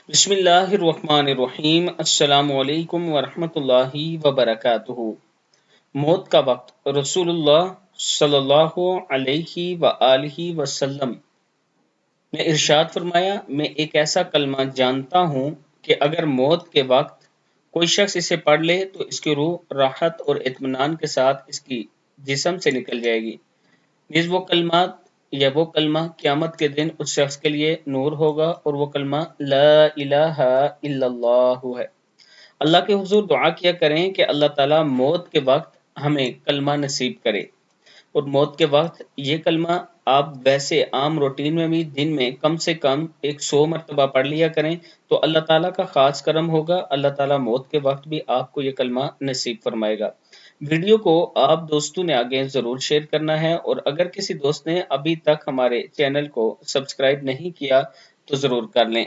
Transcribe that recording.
बिस्मिल्लाहिर्रहमानिर्रहीम। अस्सलामुअलैकुम वरहमतुल्लाहि वबरकातुहू। मौत का वक्त रसूलुल्लाह सल्लल्लाहु अलैहि वआलिहि वसल्लम ने इरशाद फरमाया, मैं एक ऐसा कलमा जानता हूँ कि अगर मौत के वक्त कोई शख्स इसे पढ़ ले तो इसकी रूह राहत और इत्मीनान के साथ इसकी जिस्म से निकल जाएगी। निज वो कलमा क़यामत के दिन उस शख्स के लिए नूर होगा और वो कलमा ला इलाहा इल्लल्लाहु है। अल्लाह के हुज़ूर दुआ किया करें कि अल्लाह ताला मौत के वक्त हमें कलमा नसीब करे। और मौत के वक्त ये कलमा आप वैसे आम रूटीन में भी दिन में कम से कम 100 मरतबा पढ़ लिया करें तो अल्लाह ताला का खास करम होगा। अल्लाह ताला मौत के वक्त भी आपको ये कलमा नसीब फरमाएगा। वीडियो को आप दोस्तों ने आगे ज़रूर शेयर करना है और अगर किसी दोस्त ने अभी तक हमारे चैनल को सब्सक्राइब नहीं किया तो ज़रूर कर लें।